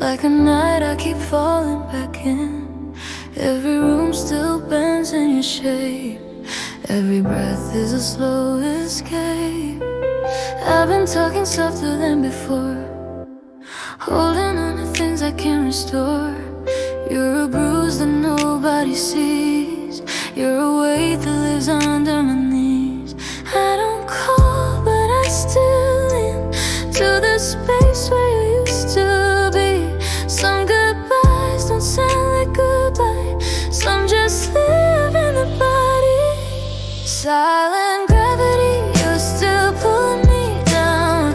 Like a night I keep falling back in. Every room still bends in your shape. Every breath is a slow escape. I've been talking softer than before, holding on to things I can't restore. You're a bruise that nobody sees. You're a weight that lives under my knees. I don't call, but I still lean to the space where you used to be. Some goodbyes don't sound like goodbye. Some just live in the body. Silent gravity, you're still pulling me down.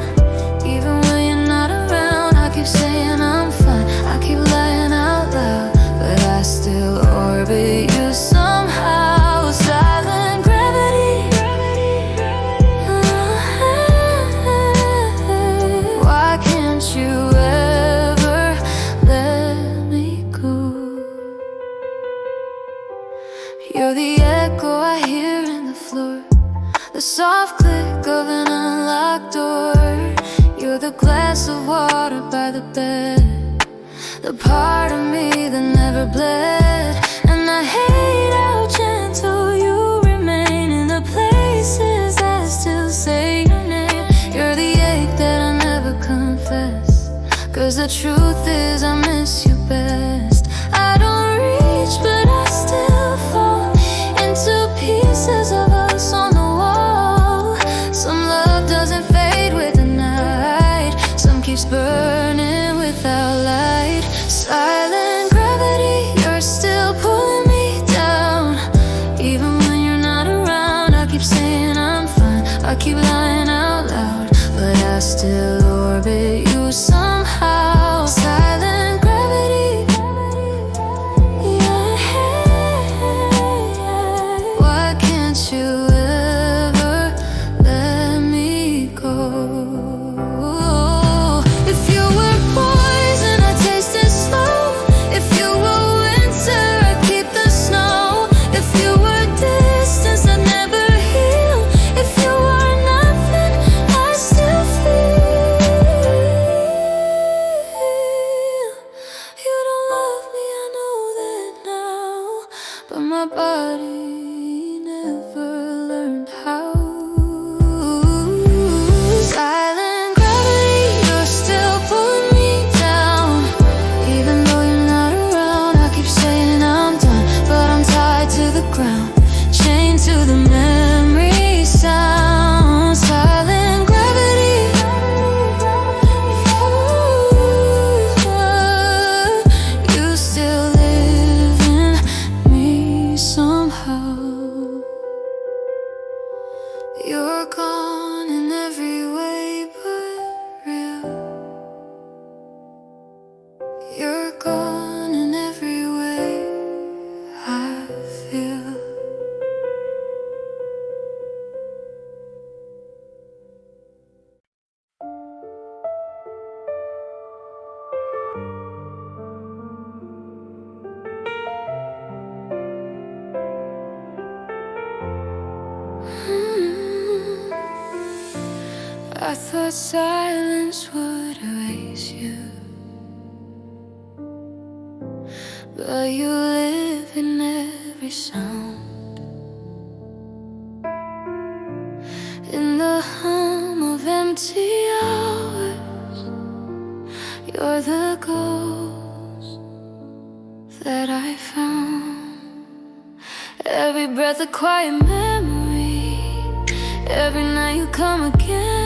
Even when you're not around, I keep saying I'm fine. I keep lying out loud, but I still orbit you somehow. Silent gravity. Why can't you ever let me go? You're the echo I hear in the floor, the soft click of an unlocked door. You're the glass of water by the bed, the part of me that never bled. And I hate how gentle you remain in the places that still say your name. You're the ache that I never confess, 'cause the truth is I miss you best. I don't reach, but I still fall into pieces of us on the wall. Some love doesn't fade with the night, some keeps burning without light. Silent gravity, you're still pulling me down. Even when you're not around, I keep saying I'm fine. I keep lying out loud, but I still orbit you somehow. Silent gravity. Why can't you ever let me go? If you were poison, I'd taste it slow. If you were winter, I'd keep the snow. If you were distance, I'd never heal. If you were nothing, I still feel. You don't love me, I know that now, but my body never learned how. Silent gravity, you're still pulling me down. Even though you're not around, I keep saying I'm done, but I'm tied to the ground, chained to the memory sound. Silent gravity. You still live in me somehow. You're gone in every way but real. You're gone in every way I feel. I thought silence would erase you, but you live in every sound, in the hum of empty hours. You're the ghost that I found. Every breath a quiet memory. Every night you come again.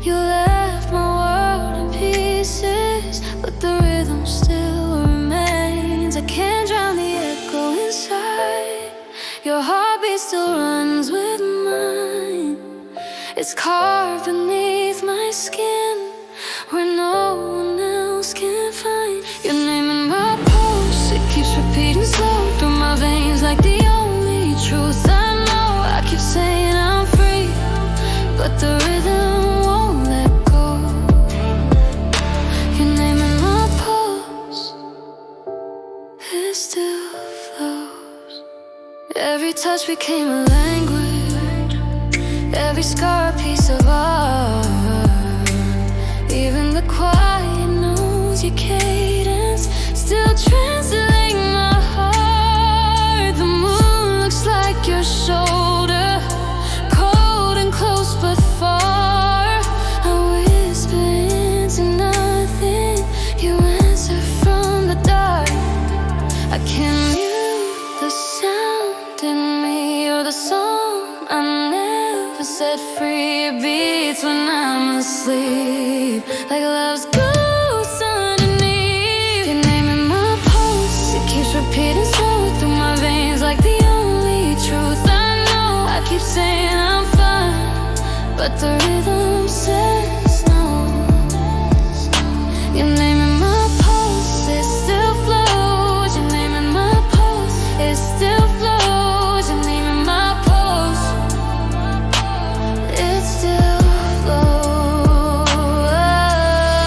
You left my world in pieces, but the rhythm still remains. I can't drown the echo inside. Your heartbeat still runs with mine. It's carved beneath my skin, where no one else can find. Your name in my pulse, it keeps repeating slow through my veins like the only truth I know. I keep saying I'm free, but the rhythm won't let go. Your name in my pulse, it still flows. Every touch became a language, every scar a piece of art. Even the quiet asleep, like love's ghost underneath. Your name in my pulse, it keeps repeating slow through my veins, like the only truth I know. I keep saying I'm fine, but the rhythm says no. Your name in my pulse, it still flows. Your name in my pulse, it still flows. Your name in my pulse, it still flows.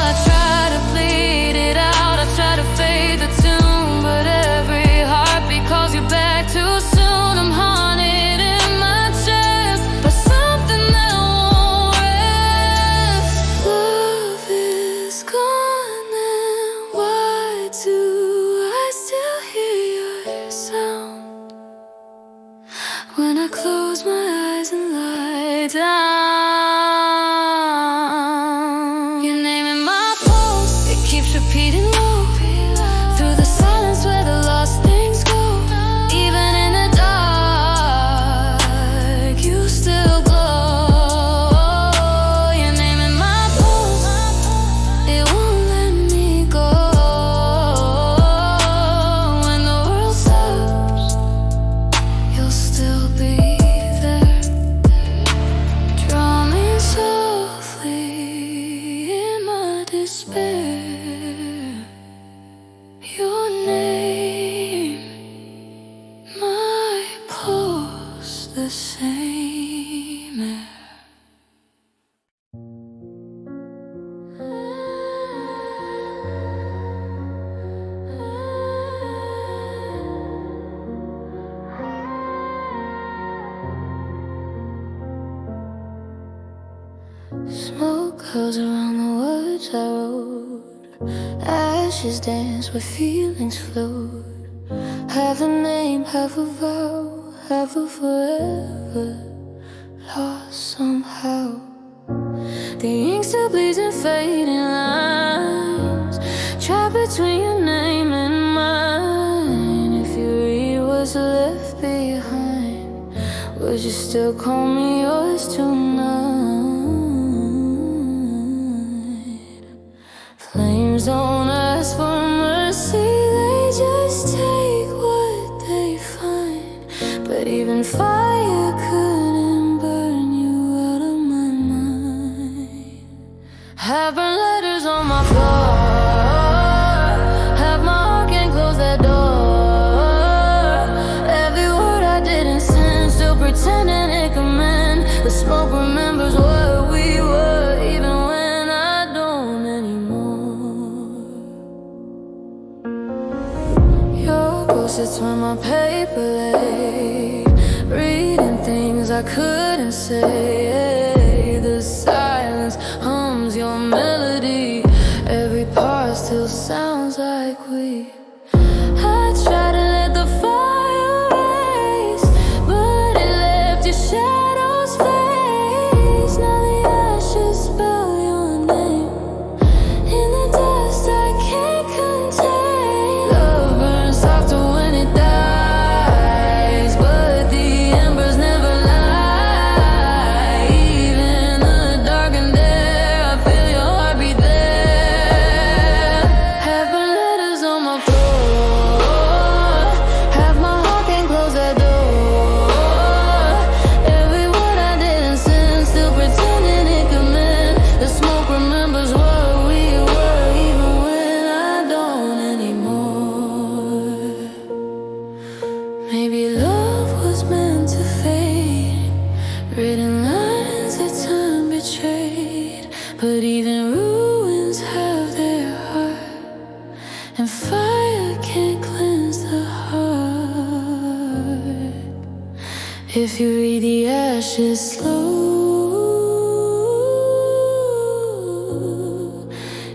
I try to bleed it out, I try to fade the tune, but every heartbeat calls you back too soon. I'm haunted in my chest by something that won't rest. Love is gone, and why do I still hear your sound when I close my eyes and lie down? Your name in my pulse, it keeps repeating low through the silence where the lost things go. Even in the dark, you still glow. Your name in my pulse, it won't let me go. When the world stops, you'll still be there, drumming softly in my despair. Your name, my pulse, the same air. Smoke curls around the words I wrote. Ashes dance where feelings float. Half a name, half a vow, half a forever, lost somehow. The ink still bleeds in fading lines, trapped between your name and mine. If you read what's left behind, would you still call me yours tonight? Flames don't ask for mercy, they just take what they find. But even fire couldn't burn you out of my mind. Have burned letters on my floor, have my heart can't close that door. Every word I didn't send, still pretending it could mend. The smoke remembers what we were, even when I don't anymore. Your ghost sits where my paper lay, reading things I couldn't say. The silence hums your melody, every part still sounds like we. I try to let the fire race, but it left your shadows face. Now the ashes spell your name in the dust I can't contain. Love burns softer when it dies, but the embers never lie. Even the dark and there, I feel your heartbeat there. Have burned letters on my floor, have my heart can't close that door. Every word I didn't send, still pretending it could mend. The smoke remembers what we were, even when I don't anymore. Maybe love was meant to fade, written lines that time betrayed. But even ruins have their heart, and fire can't cleanse the heart. If you read the ashes slow,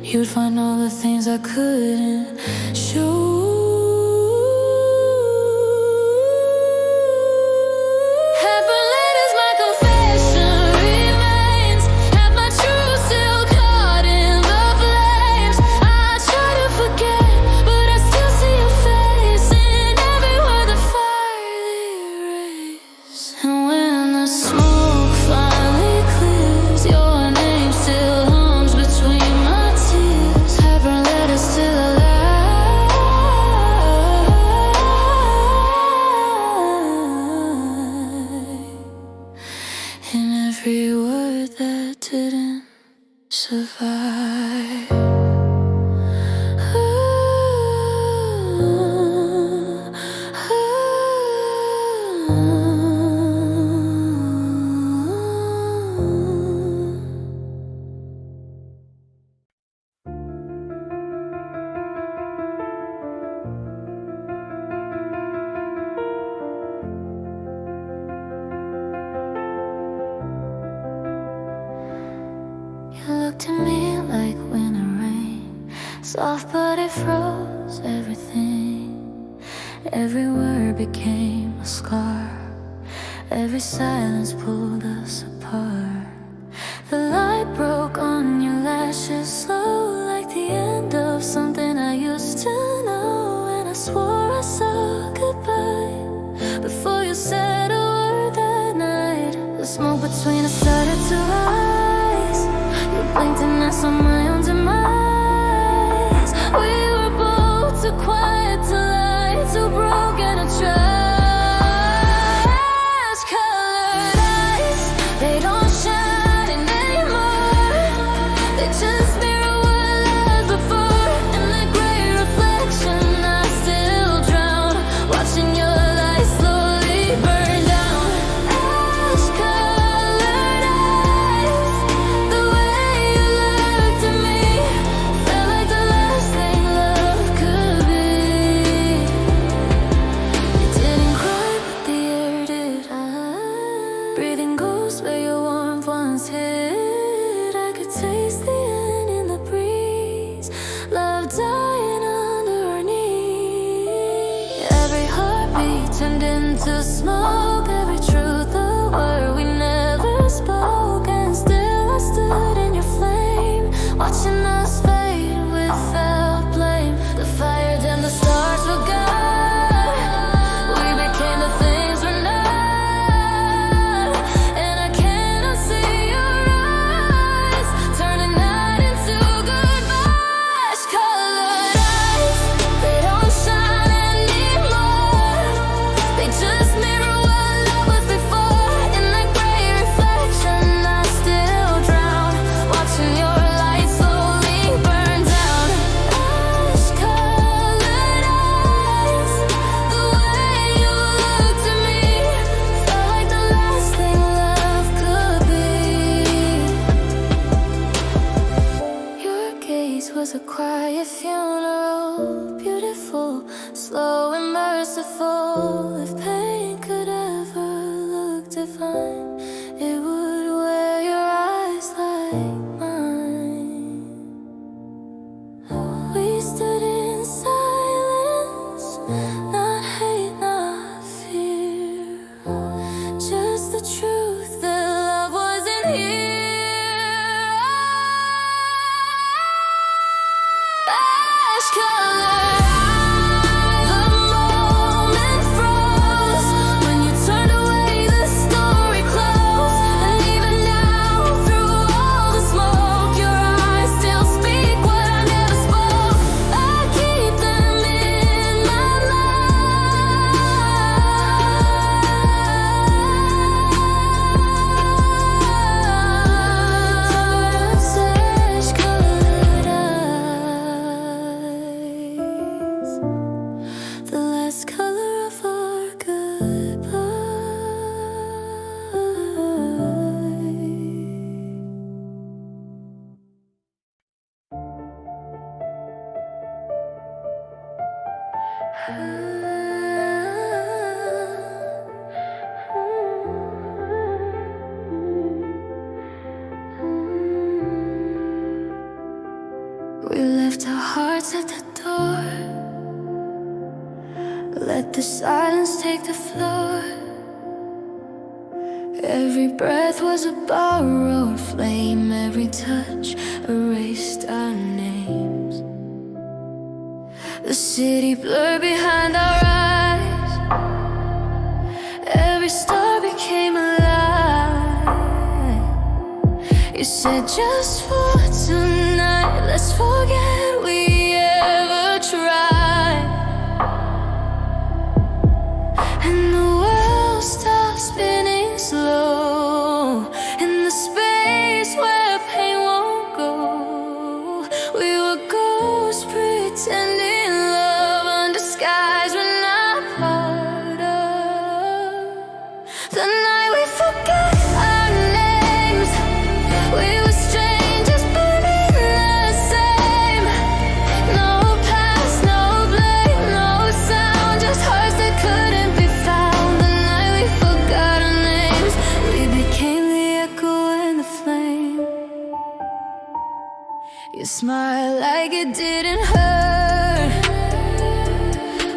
you'd find all the things I couldn't show. Have burned letters, my confession remains. Have my truth still caught in the flames. I try to forget, but I still see your face in every word the fire erased. And when the smoke finally clears, your name still survive. You looked at me like winter rain, soft but it froze everything. Every word became a scar, every silence pulled us apart. The light broke on your lashes, slow like the end of something I used to know. And I swore I saw goodbye before you said a word that night. The smoke between us started to rise. You blinked and I saw my own demise. We were both too quiet to lie, too broken to try. Ash-colored eyes, they don't shine anymore. They just mirror what lies before. In the gray reflection I still drown, watching your light slowly burn down. Ash-colored eyes, the way you looked at me felt like the last thing love could be. You didn't cry but the air did. Breathing ghosts where your warmth once hid. I could taste the end in the breeze, love dying under our knees. Every heartbeat turned into smoke, every truth a word we never spoke. And still I stood in your flame, watching us fade without blame. The fire dimmed, the stars forgot. We became the things we're not. And I cannot see your eyes turning night into goodbye. Ash-colored eyes, they don't shine anymore. They just mirror what love was before. In that gray reflection I still drown, watching your light slowly burn down. Ash-colored eyes, the way you looked at me felt like the last thing love could be. Your gaze was a quiet funeral, beautiful, slow and merciful. If pain could ever look divine, it would wear your eyes like mine. We stood in silence, not hate, not fear, just the truth that love wasn't here. Ash-colored eyes, the moment froze when you turned away, the story closed. And even now, through all the smoke, your eyes still speak what I never spoke. I keep them in my mind. Ash-colored eyes, the last color of our goodbye. We left our hearts at the door, let the silence take the floor. Every breath was a borrowed flame, every touch erased our names. The city blurred behind our eyes, every star became alive. You said just for tonight, let's forget we ever tried. And the world stopped spinning slow in the space where pain won't go. You smile like it didn't hurt,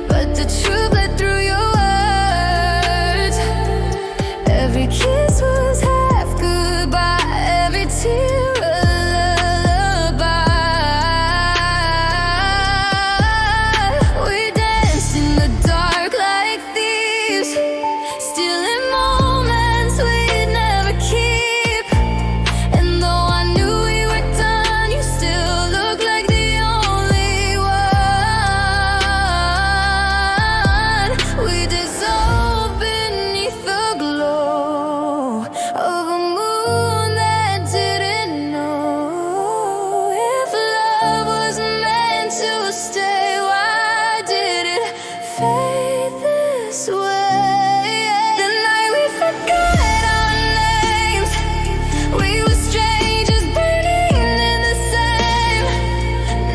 but the truth bled through your words. Every kiss was half goodbye, every tear a lullaby. We danced in the dark like thieves, stealing moments we'd never keep. And though I knew we were done, you still look like the only one. We dissolved beneath the glow of a moon that didn't know if love was meant to stay. Why did it fade this way? The night we forgot our names, we were strangers burning in the same.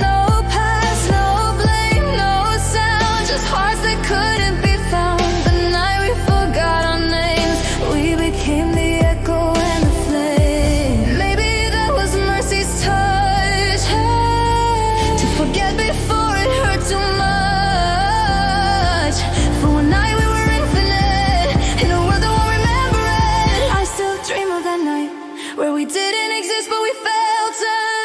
No past, no blame, no sound, just hearts that couldn't be found. The night we forgot our names, we became the echo and the flame. Maybe that was mercy's touch, to forget before it hurt too much. For one night we were infinite, in a world that won't remember it. I still dream of that night where we didn't exist but we felt alive.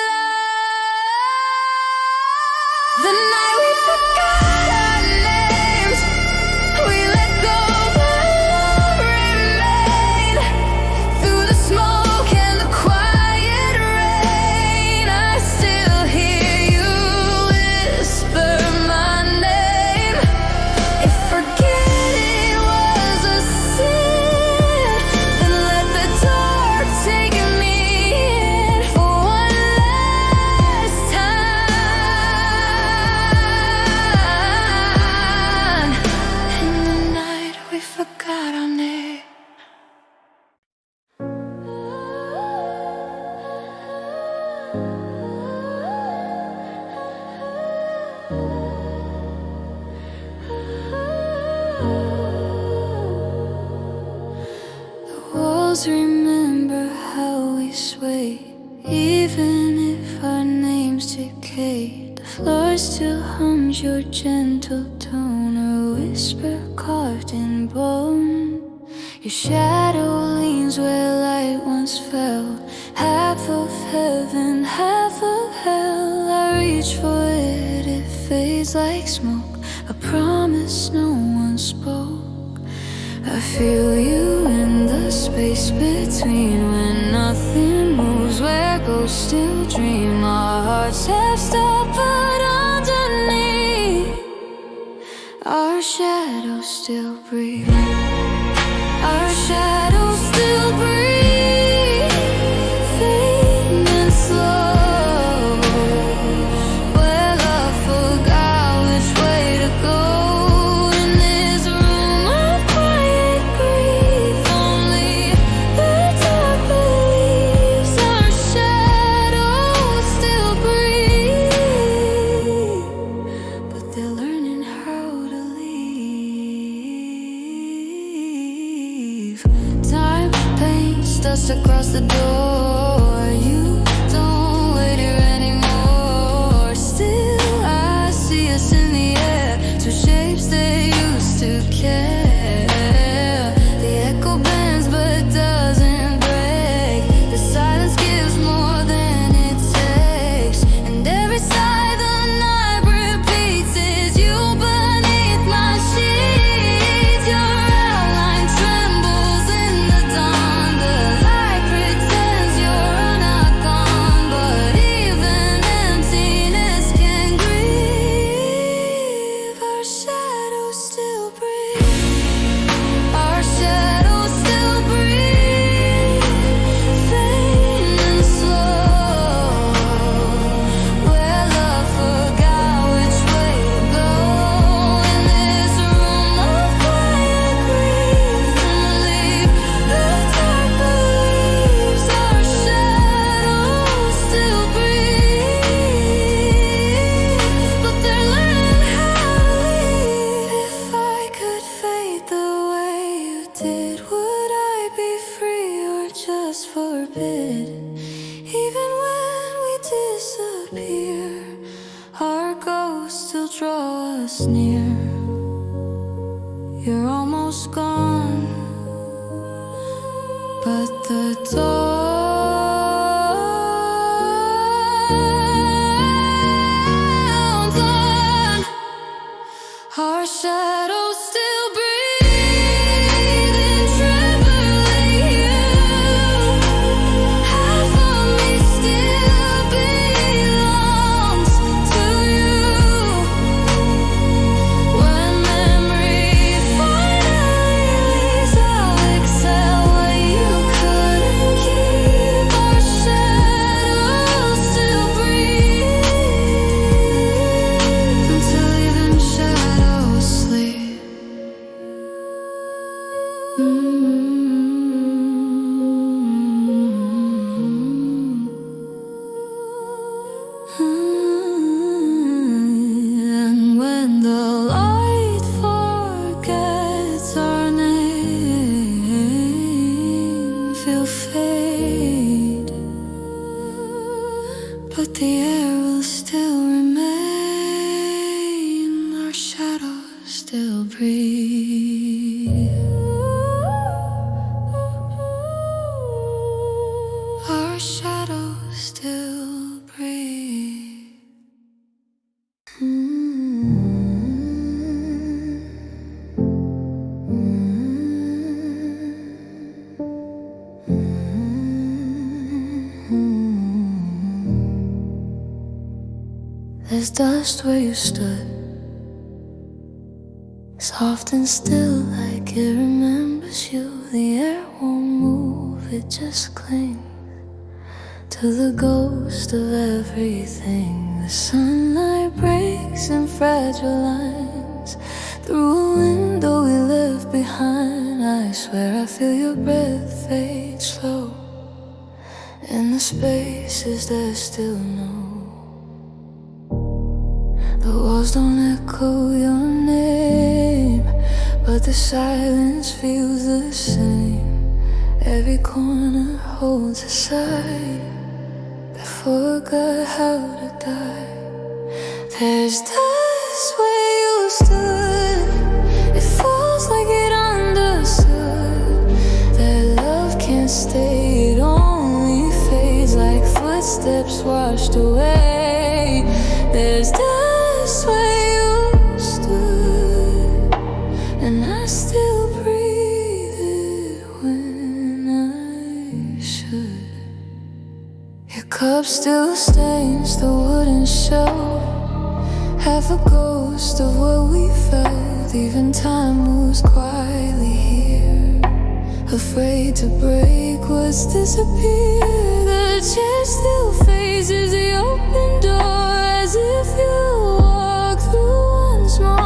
The night we forgot our names, we let go but love remained. Through the smoke and the quiet rain, I still hear you whisper my name. If forgetting was a sin, then let the dark take me in for one last time. In the night we forgot our name. The walls remember how we swayed, even if our names decayed. The floor still hums your gentle tone, a whisper carved in bone. Your shadow leans where light once fell, half of heaven, half of hell. I reach for it, it fades like smoke, a promise no one spoke. I feel you in the space between, when nothing moves, where ghosts still dream. Our hearts have stopped, but underneath, our shadows still breathe. Our shadows still breathe, fading and slow. Where love forgot which way to go. In this room of quiet grief, only the dark believes our shadows still breathe. But they're learning how to leave. Time paints dust across the door. You don't wait here anymore. Still I see us in the air, two shapes that used to care. The echo bends but doesn't break. The silence gives more than it takes. And every sigh the night repeats is you beneath my sheets. Your outline trembles in the dawn. The light pretends you're not gone, but even emptiness can grieve. Our shadows still breathe. Our shadows still breathe, fading and slow. Where love forgot which way to go. In this room of quiet grief, only the dark believes our shadows still breathe. But they're learning how to leave. If I could fade the way you did, would I be free or just forbid? Even when we disappear, disappear. Our ghosts still draw us near. You're almost gone, but the dawn's on. Our shadows still breathe and tremble like you. Half of me still belongs to you. When memory finally leaves, I'll excel what you couldn't keep. Our shadows still breathe until even shadows sleep. And when the light forgets our name, feel fade, but the air will still remain. Our shadows still breathe. Our shadows still breathe. There's dust where you stood, soft and still like it remembers you. The air won't move, it just clings to the ghost of everything. The sunlight breaks in fragile lines through a window we left behind. I swear I feel your breath fade slow. In the spaces there's still no. The walls don't echo your name, but the silence feels the same. Every corner holds a sigh that forgot how to die. There's dust where you stood, it falls like it understood that love can't stay, it only fades like footsteps washed away. There's dust where you stood, and I still breathe it when I should. Your cup still stains the wooden shelf, half a ghost of what we felt. Even time moves quietly here, afraid to break what's disappeared. The chair still faces the open door, as if you walk through once more.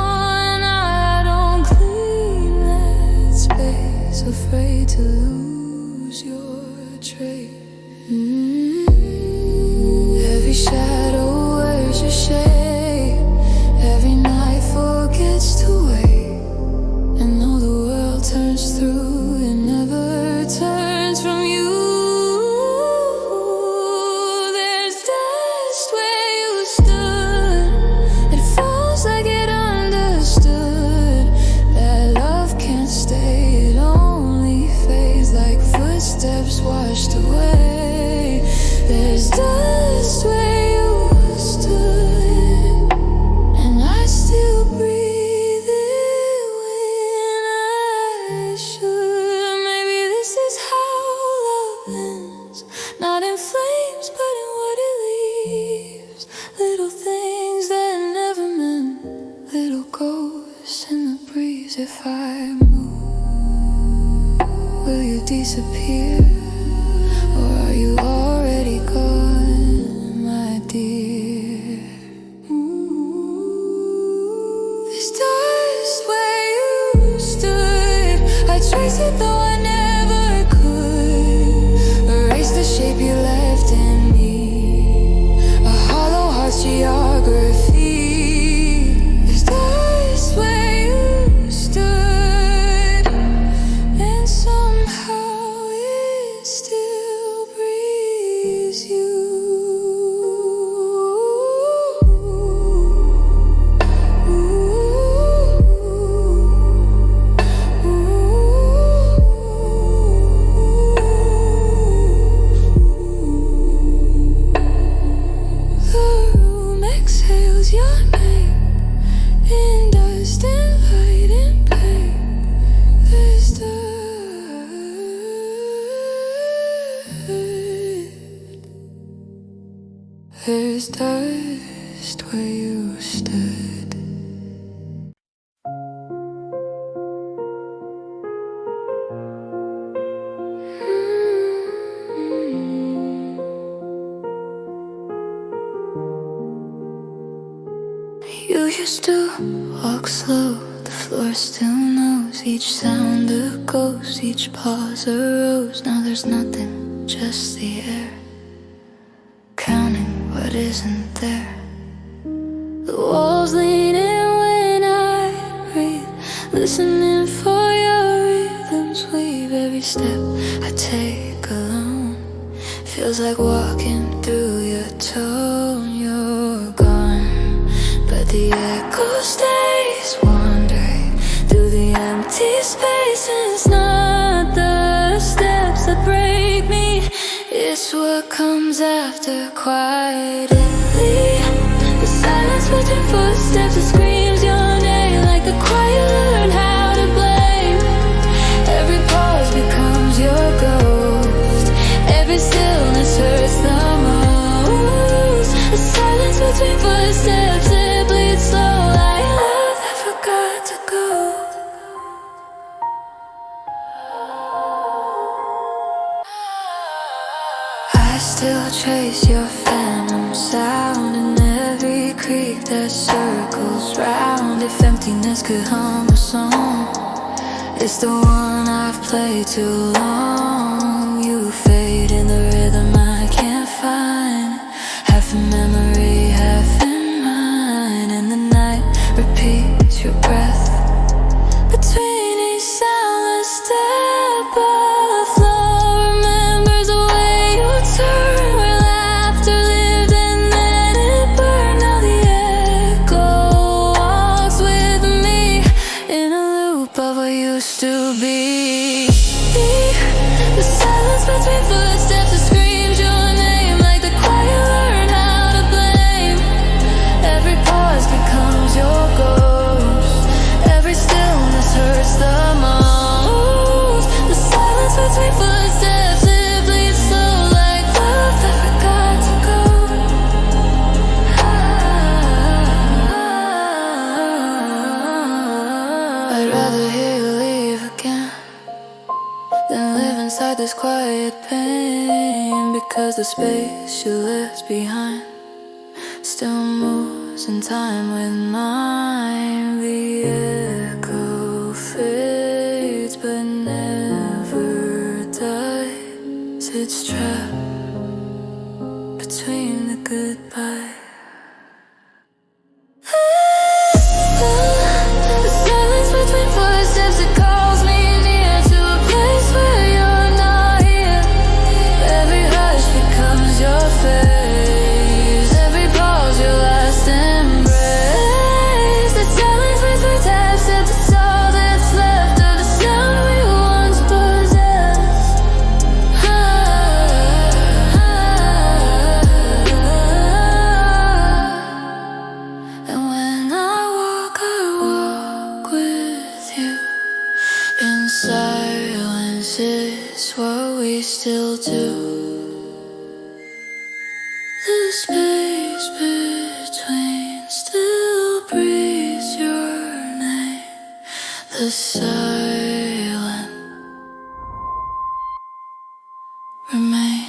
And I don't clean that space, afraid to lose your trace. Every shadow wears your shape, every night forgets to wait. And though the world turns through, it never turns from you. There's dust where you stood, it falls like it understood that love can't stay, it only fades like footsteps washed away. There's dust where you stood, and I still breathe it when I should. Maybe this is how love ends, not in flames but in what it leaves. Little things that never meant, little ghosts in the breeze. If I move, will you disappear, or are you already gone, my dear? This dust where you stood, I trace it though I never could. Erase the shape you left in me, a hollow heart's geography. This dust where you stood, and somehow it There's dust where you stood. You used to walk slow, the floor still knows each sound a ghost, each pause a rose. Now there's nothing, just the air, counting what isn't there. The walls lean in when I breathe, listening for your rhythms weave. Every step I take alone feels like walking through your tone. You're gone, but the echo stays wandering through the empty space. And it's not the steps that break me, it's what comes after quietly. The silence between footsteps that screams your name, like the quiet learn how to blame. Every pause becomes your ghost, every stillness hurts the most. The silence between footsteps, it bleeds slow like love that forgot to go. I still trace your phantom sound in every creek that circles round. If emptiness could hum a song, it's the one I've played too long. You fade in the rhythm I can't find, half in memory, half in mine. And the night repeats your breath between each soundless step. The floor remembers the way you turn, where laughter lived and then it burned. Now the echo walks with me in a loop of what used to be. The silence between footsteps that screams your name, like the quiet learn how to blame. Every pause becomes your ghost, every stillness hurts the most. The silence between footsteps, it bleeds slow like love that forgot to go. I'd rather hear you leave again than live inside this quiet pain, because the space you left behind still moves in time with mine. The echo fades but never dies, it's trapped between the goodbye. The silence between footsteps, it calls me near to a place where you're not here. Every hush becomes your face, every pause your last embrace. The silence between taps, it's all that's left of the sound we once possessed. And when I walk with you in silence, is what we still do. The space between still breathes your name. The silence remains.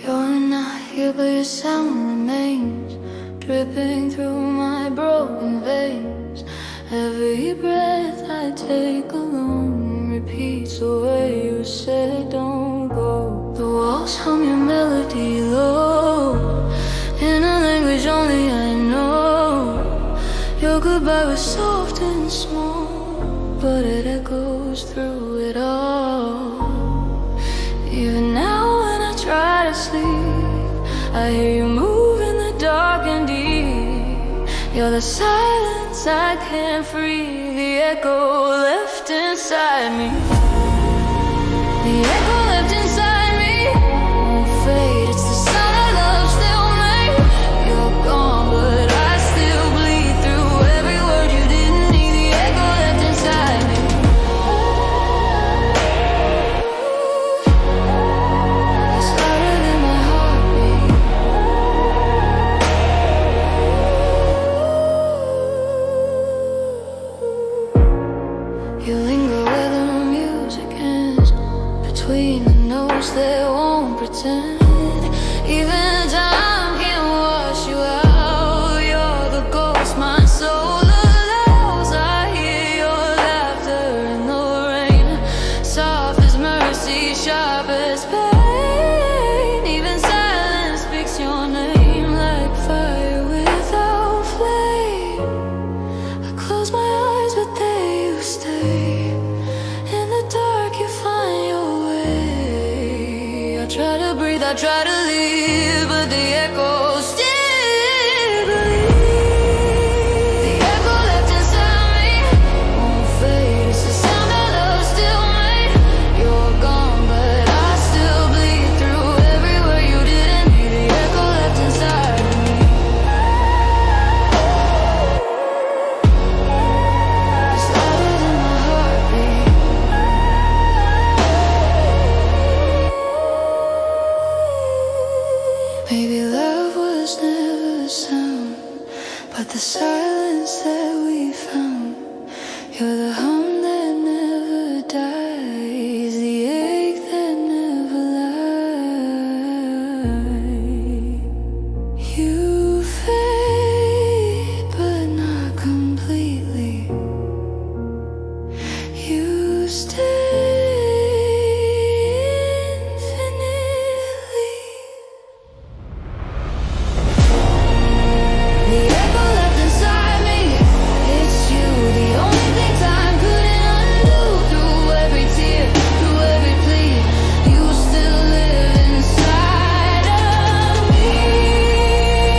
You're not here, but your sound remains, dripping through my broken veins. Every breath I take alone repeats the way you said don't go. The walls hum your melody low in a language goodbye was soft and small, but it echoes through it all. Even now when I try to sleep, I hear you move in the dark and deep. You're the silence I can't free, the echo left inside me. The echo left inside me won't fade. It's the sound that love still made. You're gone, but I still bleed through every word you didn't need. The echo left inside me. It's louder than my heartbeat. You linger where the music ends, between the notes that won't pretend. Even time can't wash you out. You're the ghost my soul allows. I hear your laughter in the rain, soft as mercy, sharp as pain. Even silence speaks your name like fire without flame. I close my eyes but they you stay. In the dark you find your way. I try to breathe, I try to leave, but the echoes still believe. The echo left inside me won't fade. It's the sound that love still made. You're gone, but I still bleed through every word you didn't need. The echo left inside of me. It's louder than my heartbeat. Maybe love was never a sound, but the silence that we found. You're the hum that never dies, the ache that never lies. You fade, but not completely. You stay infinitely. The echo left inside me, it's you. The only thing time couldn't undo. Through every tear, through every plea, you still live inside of me.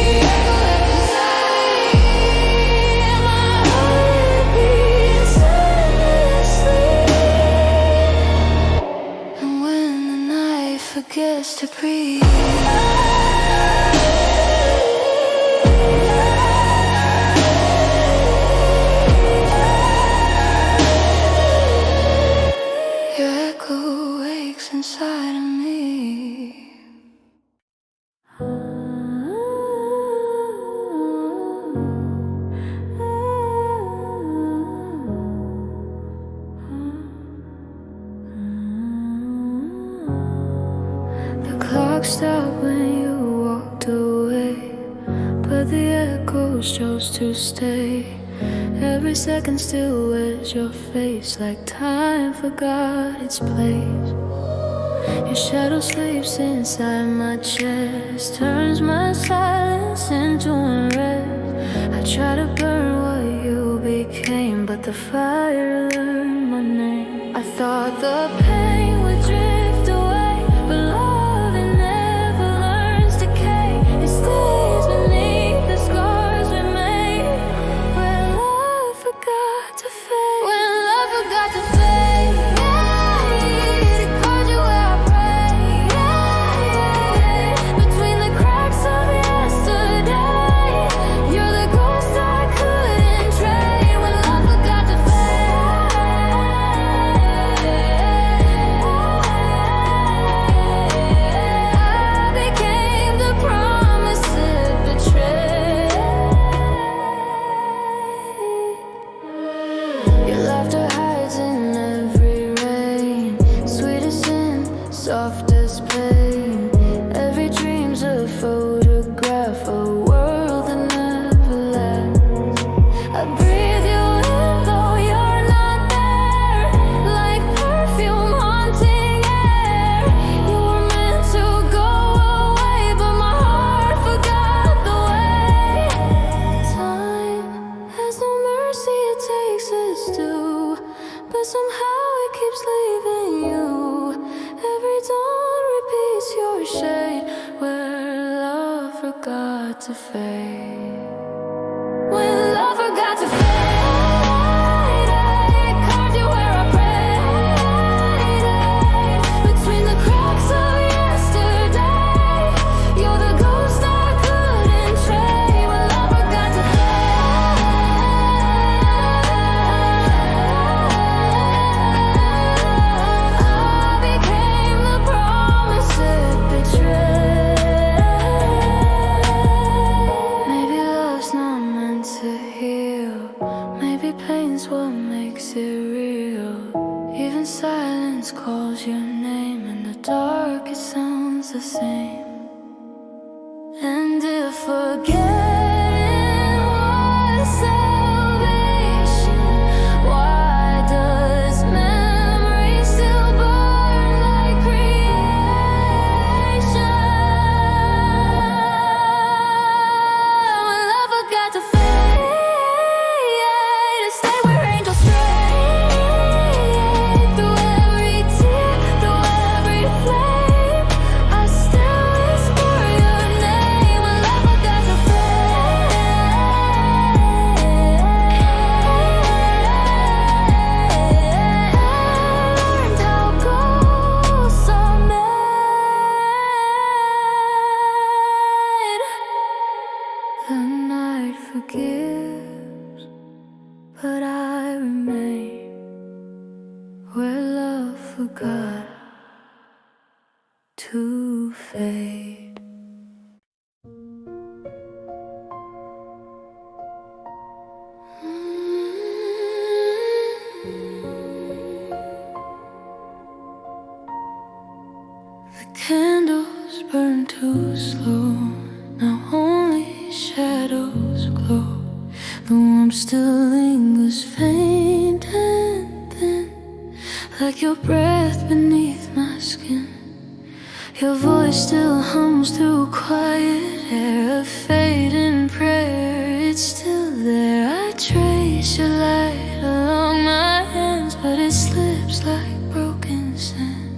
The echo left inside my heart beats endlessly. And when the night forgets to breathe, your echo wakes inside of me. The clock stopped when you walked away, but the echoes chose to stay. Every second still wears your face, like time forgot its place. Your shadow sleeps inside my chest, turns my silence into unrest. I try to burn what you became, but the fire learned my name. I thought the pain would drift away, but love, it never learns decay. It stays beneath the scars we made. When love forgot to fade, when love forgot to fade, yeah, it called you where I pray, yeah. Between the cracks of yesterday, you're the ghost I couldn't trade. When love forgot to fade, to fade. When love forgot to fade, carved you where I prayed. Between the cracks of yesterday, you're the ghost I couldn't trade. When love forgot to fade, I became the promise it betrayed. Maybe love's not meant to heal. Maybe pain's what makes it real. Even silence calls your name. In the dark it sounds the same. And if forgetting was salvation, why does memory still burn like creation? When love forgot to fade, stay where angels stray. Through every tear, through every flame, I still whisper your name. When love forgot to fade, learned how ghosts are made. The night forgives, but I remain where love forgot to fade. The candles burn too slow. Now only shadows glow. The warmth still lingers faint and thin, like your breath beneath my skin. Your voice still hums through quiet air, a fading prayer. It's still there. I trace your light along my hands, but it slips like broken sand.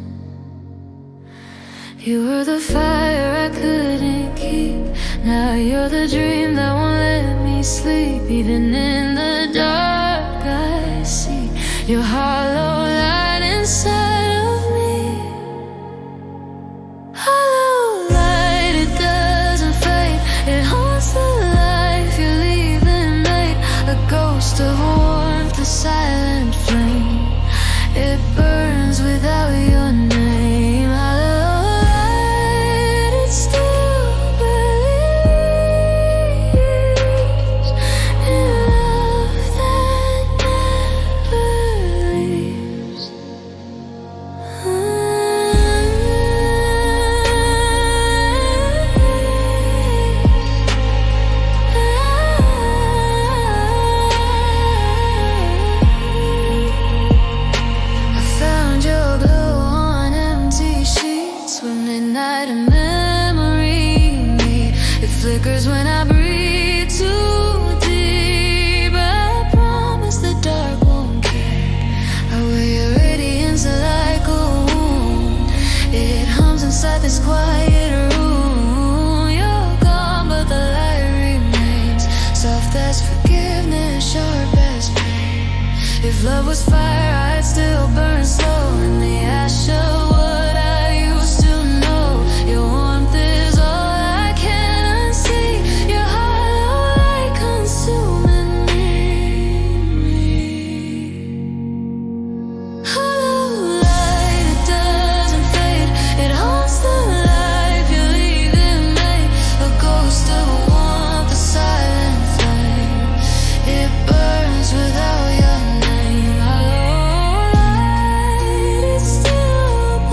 You were the fire I couldn't keep. Now you're the dream that won't let me sleep. Even in the dark I see your hollow light inside of me. Hollow light, it doesn't fade. It haunts the life you're leaving made. A ghost of warmth, a silent flame. It burns without your name. Hollow light, it still believes in love that never leaves. I found your glow on empty sheets when midnight and memory meet. It flickers when I breathe too deep. I promise the dark won't care. I wear your radiance like a wound. It hums inside this quiet room. You're gone, but the light remains. Soft as forgiveness, sharp as pain. If love was fire, I'd still burn slow in the ash of what I used to know. Your warmth is all I can unsee. Your hollow light consuming me. Hollow light, it doesn't fade. It haunts the life you're leaving made. A ghost of warmth, a silent flame. It burns without your name. Hollow light, it still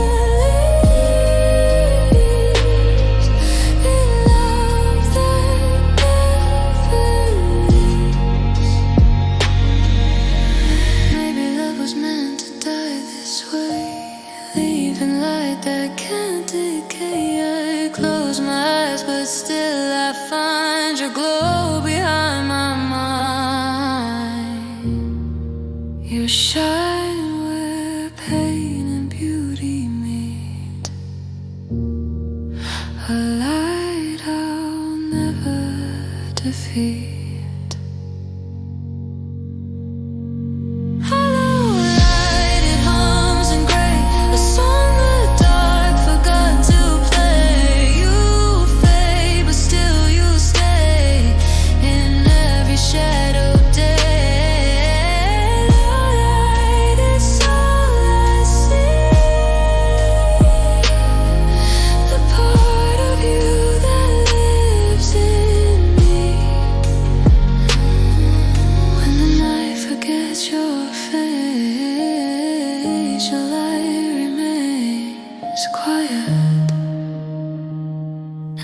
defeat.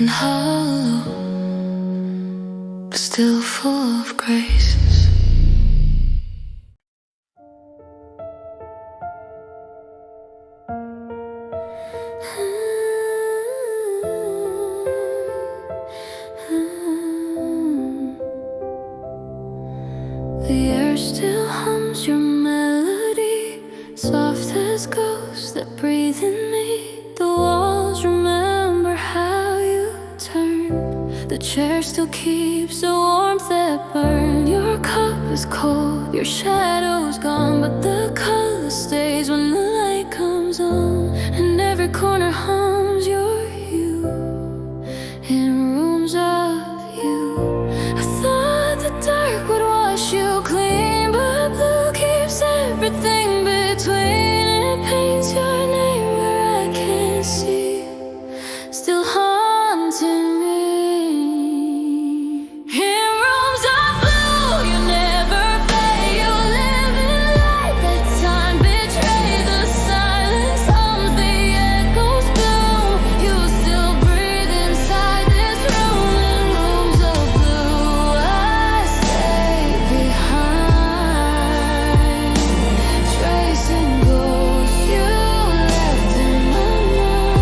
And hollow, but still full of graces. The air still hums your melody, soft as ghosts that breathe in me. The walls remember how you turn. The chair still keeps the warmth that burned. Your cup is cold, your shadow's gone, but the color stays when the light comes on. And every corner hums your hue in rooms of you. I thought the dark would wash you clean, but blue keeps everything between. It paints your name where I can't see, still haunting me. In rooms of blue, you never fade. You live in light that time betrayed. The silence hums, the echoes bloom. You still breathe inside this room. In rooms of blue, I stay behind, tracing ghosts you left in my mind.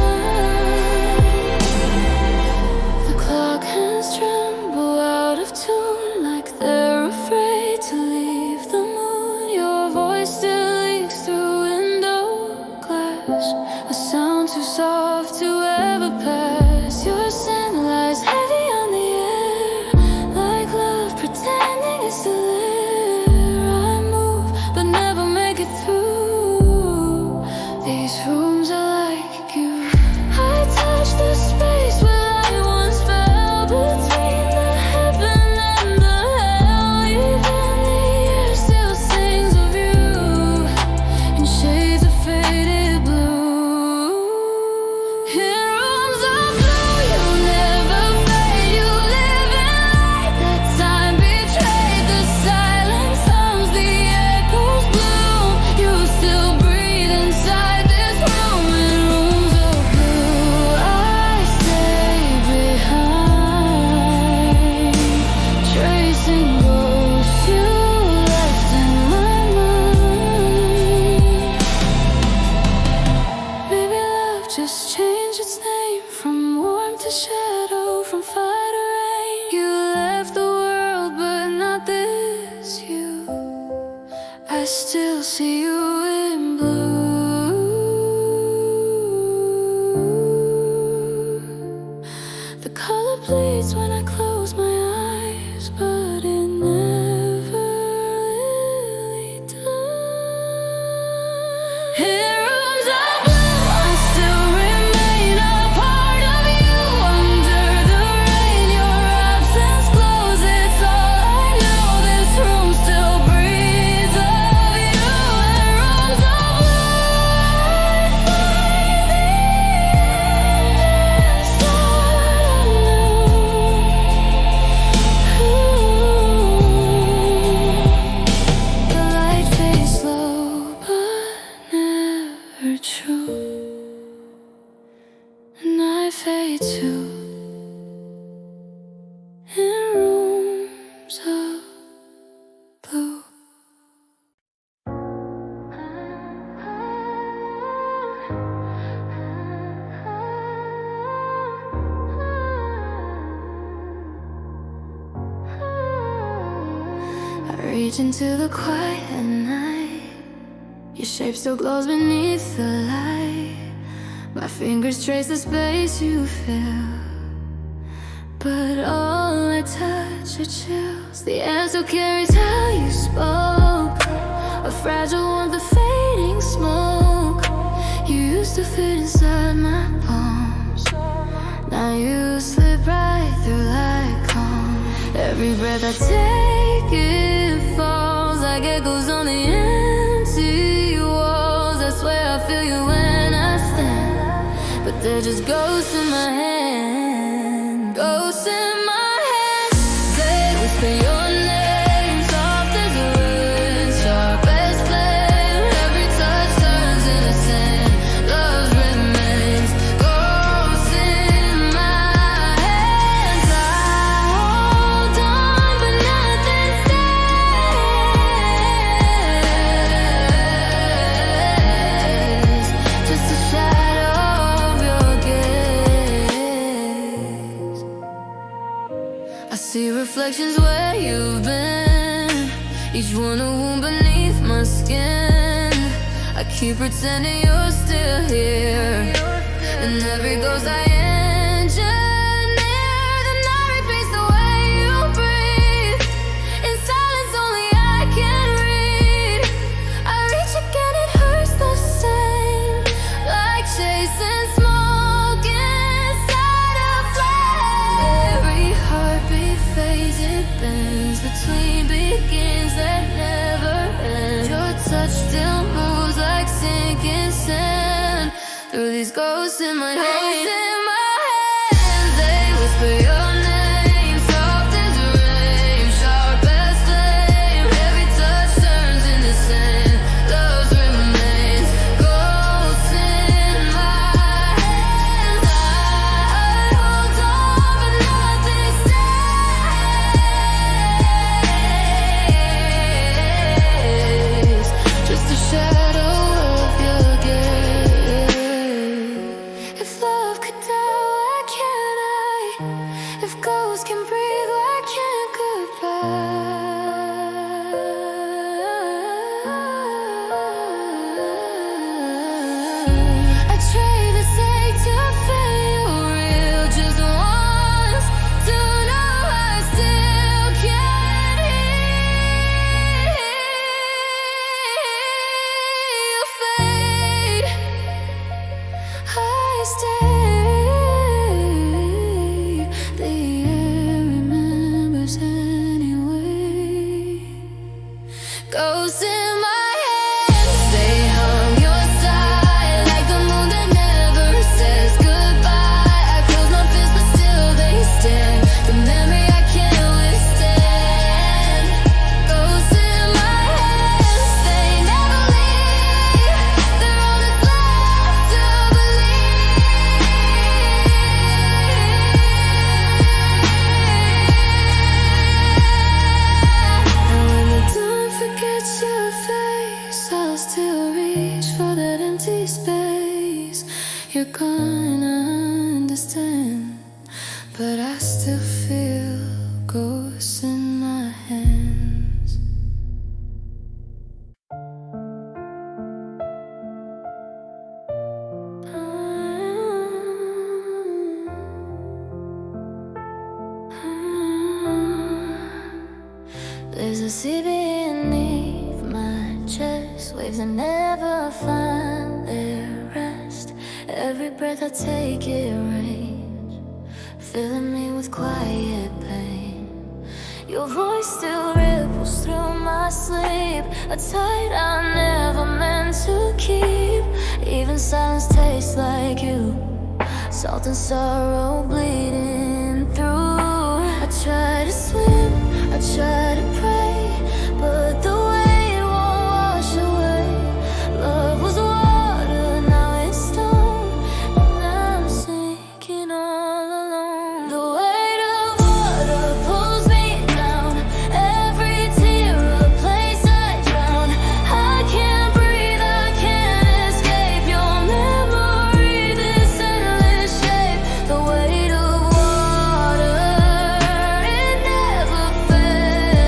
The clock hands tremble out of tune, like they're afraid to leave the moon. Your voice still leaks through window glass, a sound too soft to ever pass. Your scent lies heavy on the air, like love pretending it's still there. I move, but never make it through. These rooms are like you. I touch the space where light once fell, between the heaven and the hell. Even the air still sings of you in shades of faded blue. In rooms of blue, you never fade. You live in light that time betrayed. The silence hums, the echoes bloom. You still breathe inside this room. In rooms of blue, I stay behind, tracing ghosts you left in my mind. Maybe love just changed its name, from warmth to shadow, from fire to rain. You left the world, but not this you. I still see you in blue. The color bleeds when I close my eyes, but it never really does. In rooms of blue, I still remain a part of you. Under the rain, your absence glows. It's all I know. This room still breathes of you. In rooms of blue, I find the endless unknown. The light fades slow, but never true. And I fade too. In rooms of blue. I reach into the quiet night. Your shape still glows beneath the light. My fingers trace the space you fill, but all I touch rush, it chills. The air still carries how you spoke, a fragile warmth, the fading smoke. You used to fit inside my palms, now you slip right through like calm. Every breath I take, it falls like echoes on the empty walls. I swear I feel you when I stand, but they're just ghosts in my hand. Ghosts in my hand. They whisper your name, soft as a wind, sharp as flame. Every touch turns into sand. Love remains. Ghosts in my hands. I hold on, but nothing stays. Just a shadow of your gaze. I see reflections where you've been, each one a wound beneath my skin. I keep pretending you're still here, and every ghost I engineer, the night repeats the way you breathe. In silence only I can read. I reach again, it hurts the same, like chasing smoke inside a flame. Every heartbeat fades, it bends between begins that never end. Your touch still moves like sinking sand through these ghosts in my hands. They whisper your name, soft as rain, sharp as flame. Every touch turns into sand. Love remains. Ghosts in my hands. I hold on, but nothing stays. Just a shadow of your gaze. If love could die, why can't I? If ghosts can breathe, why can't goodbye? I trade the sake to feel real just once, to know I still can heal. Fade, I stay. The air remembers anyway. Ghosts in my hands, they hum your side like the moon that never says goodbye. I close my fists, but still they stand. The memory I can't withstand. Ghosts in my hands, they never leave. They're all that's left to believe. And when the dawn forgets your face, I'll still reach for that empty space. You're gonna understand, but I still feel ghosts in my hands. There's a sea beneath my chest, waves that never find their rest. Every breath I take, it rains, filling me with quiet pain. Your voice still ripples through my sleep, a tide I never meant to keep. Even silence tastes like you, salt and sorrow bleeding through. I try to swim, I try to pray, but the weight won't wash away. Love was water, now it's stone, and I'm sinking all alone. The weight of water pulls me down, every tear a place I drown. I can't breathe, I can't escape your memory, this endless shape. The weight of water, it never fails.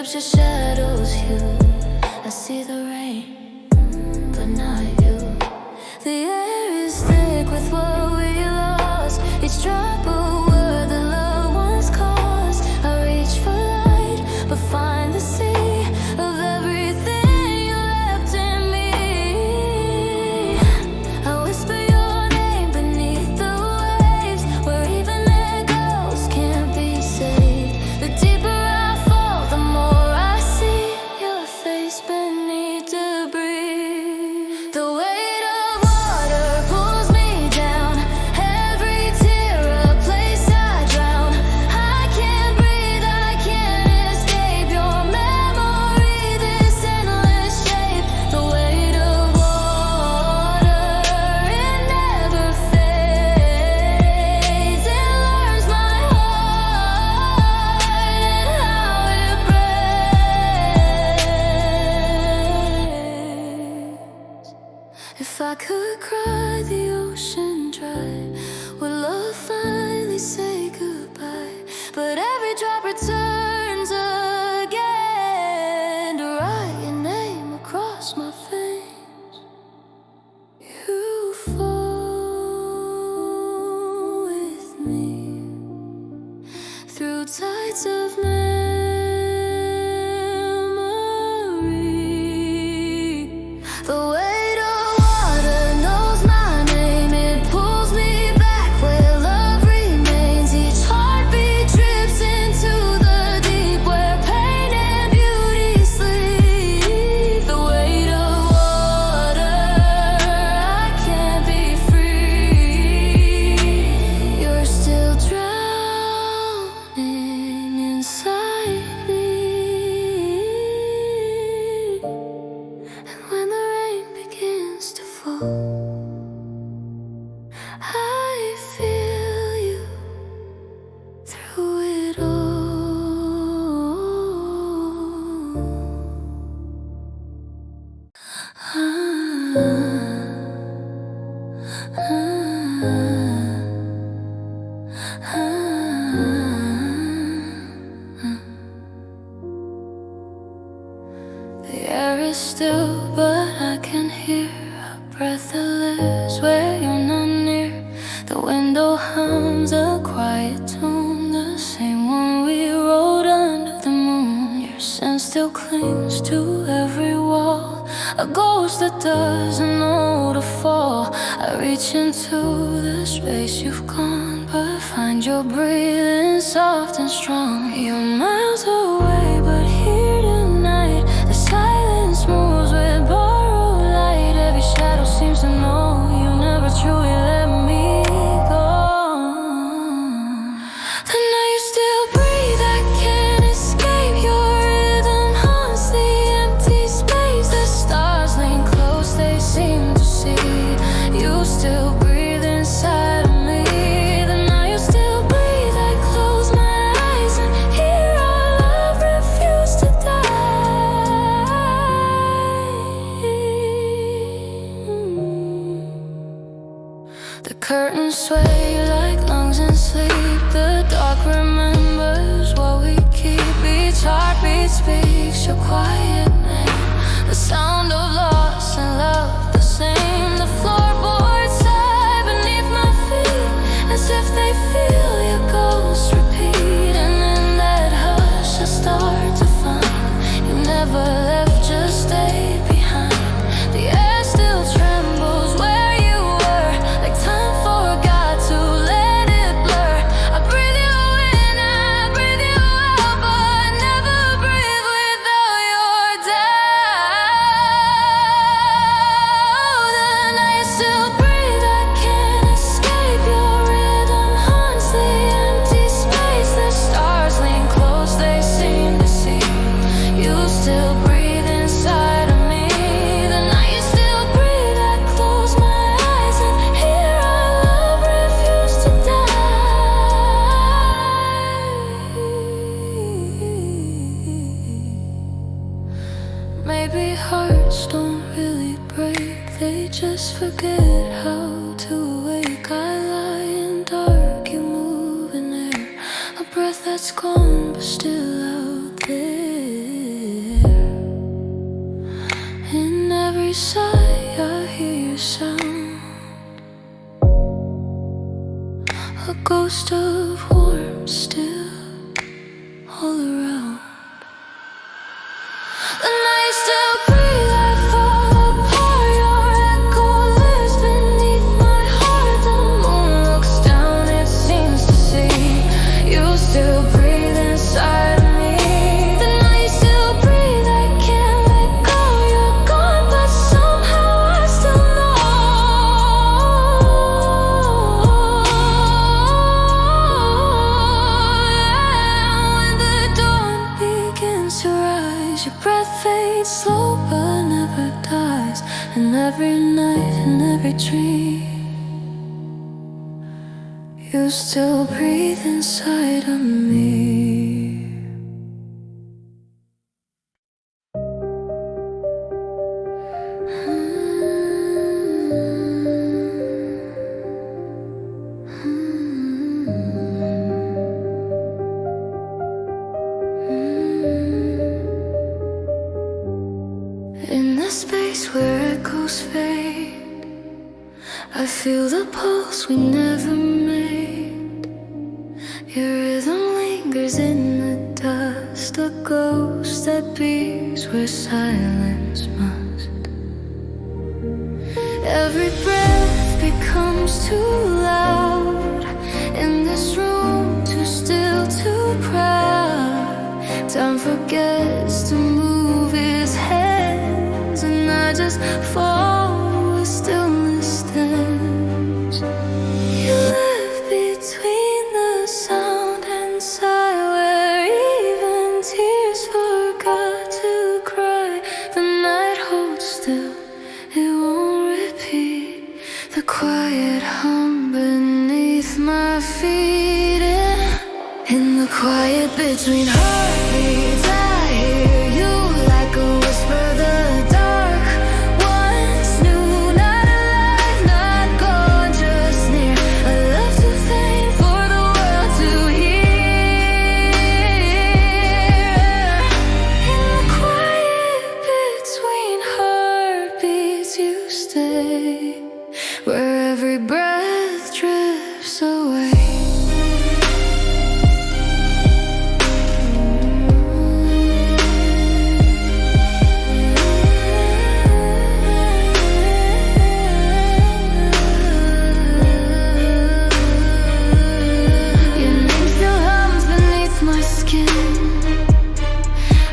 drips, your shadows hue. I see the rain, but not you. The air is thick with what we lost. Each drop of word that loved ones caused. I reach for light, but find the sea of everything you left in me. I whisper your name beneath the waves, where even echoes can't be saved. The deeper I fall, the more I see your face beneath debris. The weight of water pulls me down, every tear a place I drown. I can't breathe, I can't escape your memory, this endless shape. The weight of water, it never fades. It learns my heart and how it breaks. If I could cry the ocean dry, would love finally say goodbye? But every drop returns again to write your name across my face. You fall with me through tides of memory. The weight of water knows my name. It pulls me back where love remains. Each heartbeat drips into the deep, where pain and beauty sleep. The weight of water, I can't be free. You're still drowning inside me. And when the rain begins to fall, I feel you through it all. The air is still, but I can hear a breath that lives where you're not near. The window hums a quiet tune, the same one we wrote under the moon. Your scent still clings to every wall, a ghost that doesn't know to fall. I reach into the space you've gone, but find your breathing soft and strong. You're miles away, but here tonight. The silence moves with borrowed light. Every shadow seems to know you never truly let me go. The night you still breathe, I can't escape. Your rhythm haunts the empty space. The stars lean close, they seem to see you still breathe inside of me. The night you still breathe, I close my eyes and hear our love refuse to die. The curtains sway like lungs in sleep. The dark remembers what we keep. Each heartbeat speaks your quiet name. The sound of loss and love the same. The floorboards sigh beneath my feet, as if they feel your ghost repeat. And in that hush I start to find you never left, just stayed behind. The air still trembles where you were, like time forgot to let it blur. I breathe you in, I breathe you out, but never breathe without your doubt. The night you still breathe, I can't escape. Your rhythm haunts the empty space. The stars lean close, they seem to see you still breathe inside of me. The night you still breathe, I close my eyes and hear our love refuse to die. Maybe hearts don't really break, they just forget how to wake. I lie in dark, you move in air, a breath that's gone but still out there. every sigh I hear your sound, a ghost of warmth still all around. The night still breathes, I fall apart. Your echo lives beneath my heart. The moon looks down, it seems to see you still breathe inside of me. The night still breathes, I can't let go. You're gone, but somehow I still know. When the dawn begins to rise, your breath fades slow but never dies. And every night and every dream, you still breathe inside of me. In the space where echoes fade, I feel the pulse we never made. Your rhythm lingers in the dust, a ghost that beats where silence must. Every breath becomes too loud, in this room too still, too proud. Time forgets to move its hands, and I just fall where stillness stands. You live between the sound and sigh, where even tears forgot to cry. The night holds still, it won't repeat. The quiet hum beneath my feet. In the quiet between heartbeats, I hear you like a whisper. The dark once knew, not alive, not gone, just near. A love too faint for the world to hear. In the quiet between heartbeats, you stay, where every breath drifts away.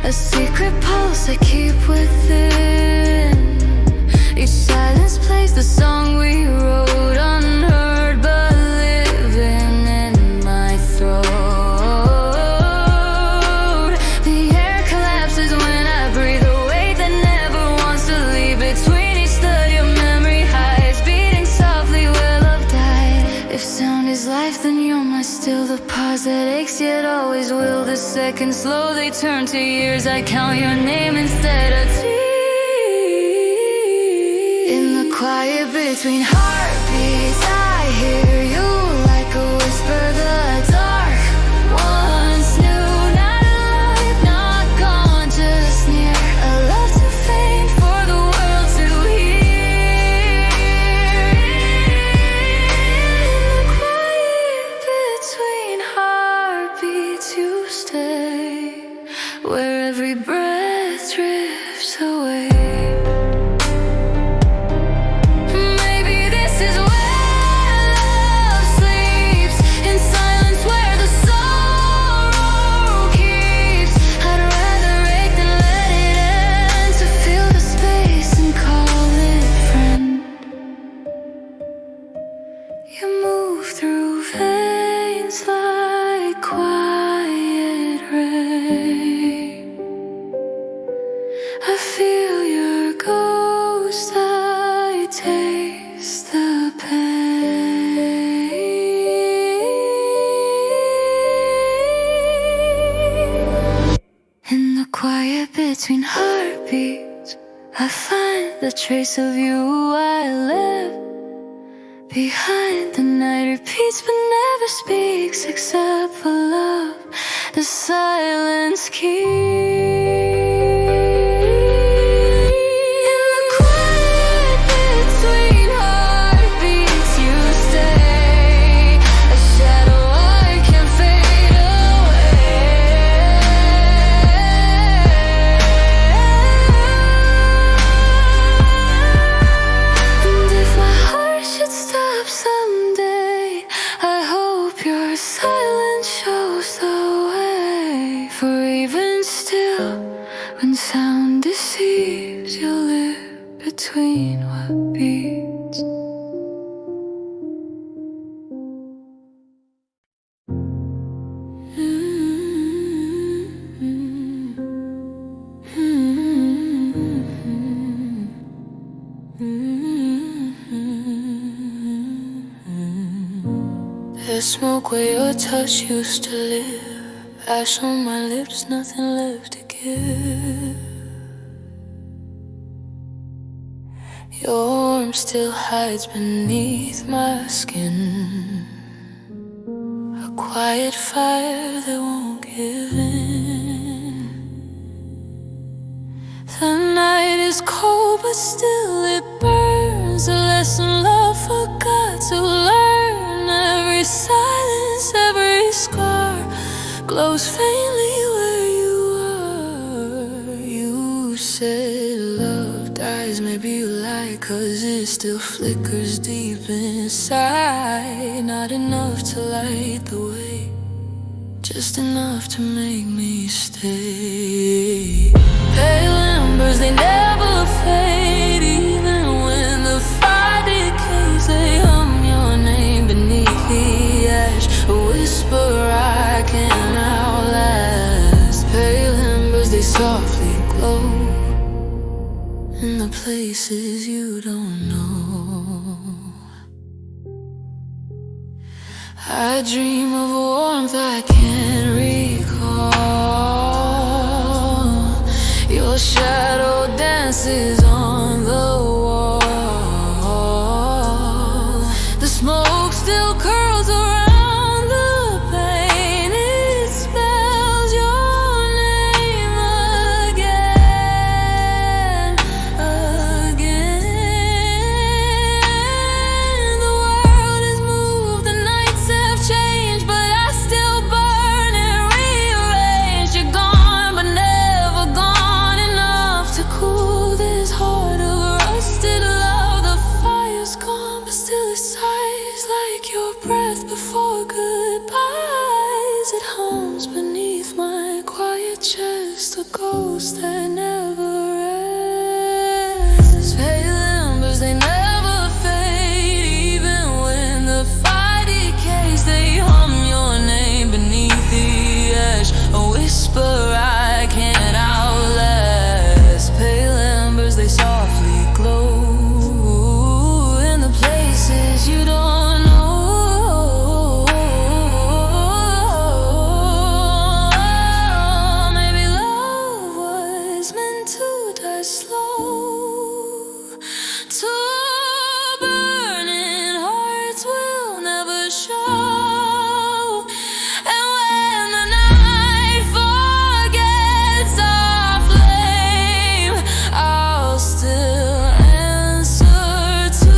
A secret pulse I keep within. Each silence plays the song we wrote, unheard but living in my throat. The air collapses when I breathe, a weight that never wants to leave. Between each thud your memory hides, beating softly where love died. If sound is life, then you're my still, the pause that aches yet always will. The seconds slowly turn to years, I count your name instead of tears. In the quiet between heartbeats, I hear you like a whisper. The dark once knew, not alive, not gone, just near. A love too faint for the world to hear. In the quiet between heartbeats, you stay, where every breath drifts away. Maybe this is where love sleeps, in silence where the sorrow keeps. I'd rather ache than let it end, to feel the space and call it friend. You move through veins like quiet rain. I feel your ghost, I taste the pain. In the quiet between heartbeats, I find the trace of you. I live behind. The night repeats but never speaks, except for love. The silence keeps. In the quiet smoke where your touch used to live. Ash on my lips, nothing left to give. Your warmth still hides beneath my skin, a quiet fire that won't give in. The night is cold but still it burns, a lesson love forgot to learn. Every silence, every scar glows faintly where you are. You said love dies, maybe you lie, 'cause it still flickers deep inside. Not enough to light the way, just enough to make me stay. Pale embers, they never fade. Even when the fire decays, they hum your name beneath the ash, a whisper I can't outlast. Pale embers, they softly glow in the places you don't know. I dream of warmth I can't recall. Your shadow dances on the wall. The smoke still curls around the pain. It spells your name again, again. The world has moved, the nights have changed, but I still burn and rearrange. You're gone, but never gone enough to cool this heart of rusted love. The fire's gone, but still it sighs like your breath before goodbyes. It hums beneath my quiet chest, a ghost that never rests. Pale embers, they never fade. Even when the fire decays, they hum your name beneath the ash, a whisper I can't outlast. Pale embers, they softly glow in the places you don't know. Maybe love was meant to die slow. Two burning hearts will never show. And when the night forgets our flame, I'll still answer to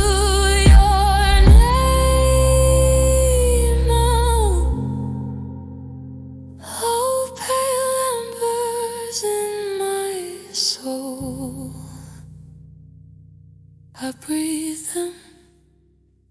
your name now. Oh, pale embers in my soul, I breathe them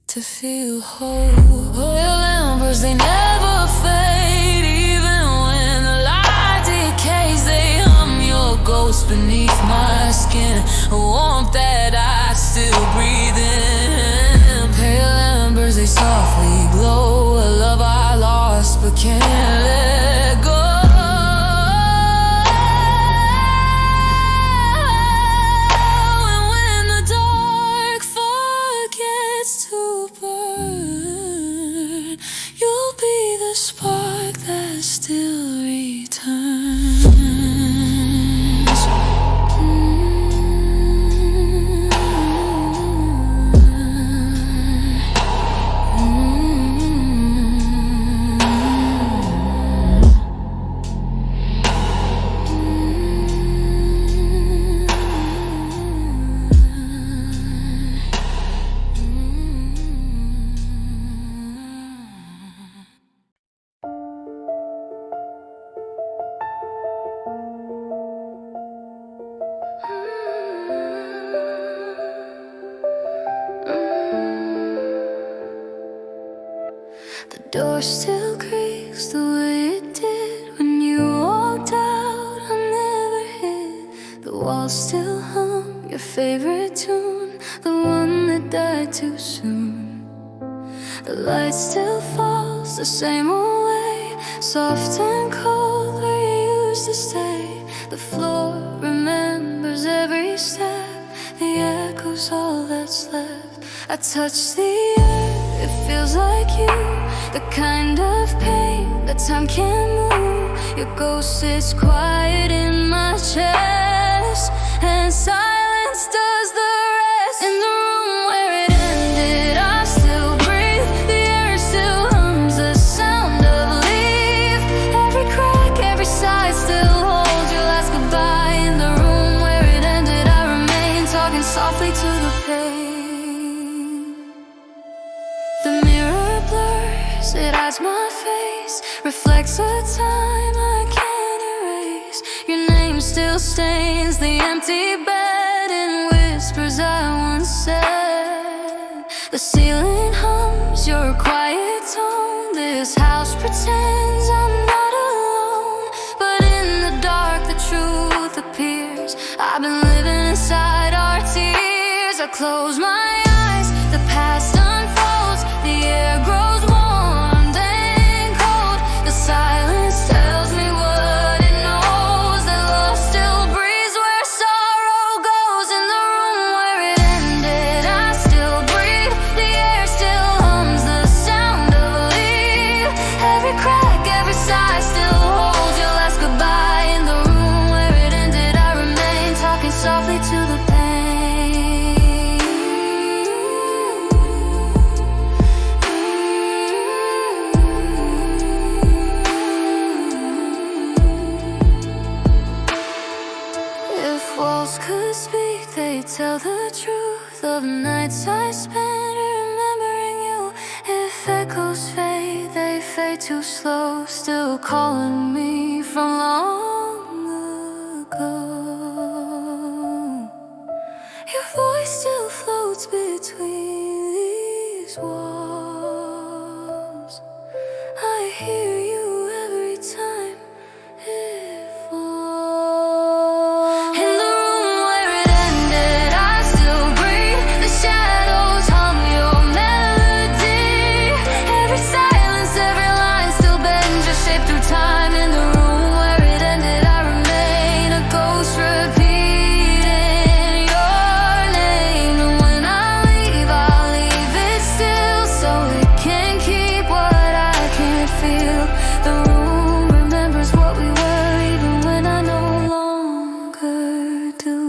to feel whole. Pale embers, they never fade. Even when the light decays, they hum your ghost beneath my skin, a warmth that I still breathe in. Pale embers, they softly glow, a love I lost but can't let go. And when the dark forgets to burn, you'll be the spark that still returns. The door still creaks the way it did when you walked out. I never hid. The walls still hum your favorite tune, the one that died too soon. The light still falls the same old way, soft and cold where you used to stay. The floor remembers every step, the echo's all that's left. I touch the earth, it feels like you the kind of pain that time can't move. Your ghost sits quiet in my chest, and silence does the rest. In the room where it ended, I still breathe. The air still hums the sound of leaf. Every crack, every sigh still holds your last goodbye. In the room where it ended, I remain, talking softly to the pain. The mirror blurs, it hides my face, reflects a time I can't erase. Your name still stains the empty bed and whispers I once said. The ceiling hums your quiet tone. This house pretends I'm not alone, but in the dark the truth appears. I've been living inside our tears. I close my eyes, the past unfolds. The air grows warm, then cold. The silence tells me what it knows, that love still breathes where sorrow goes. In the room where it ended, I still breathe. The air still hums the sound of a leaf. Every crack, every sigh still holds your last goodbye. In the room where it ended, I remain, talking softly to the pain. If walls could speak, they'd tell the truth of nights I spent remembering you. If echoes fade, they fade too slow, still calling me from long ago. Your voice still floats between these walls. I hear you every time it falls. In the room where it ended, I still breathe. The shadows hum your melody. Every silence, every line still bends your shape through time. In the room where it ended, I remain, a ghost repeating your name. And when I leave, I'll leave it still, so it can keep what I can't feel. The room remembers what we were, even when I no longer do.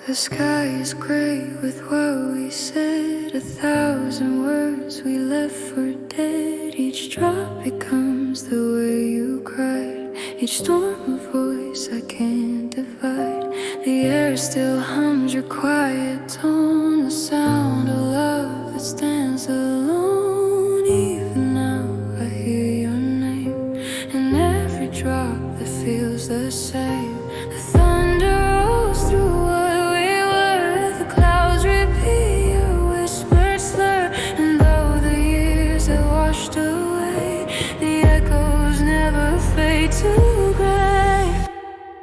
The sky is gray with what we said, 1,000 words we left for dead. Each drop becomes the way you cried, each storm a voice I can't divide. The air still hums your quiet tone, the sound of love that stands alone. Even now I hear your name, and every drop that feels the same. The thunder rolls through what we were, the clouds repeat your whispered slur. And though the years have washed away, the echoes never fade to gray.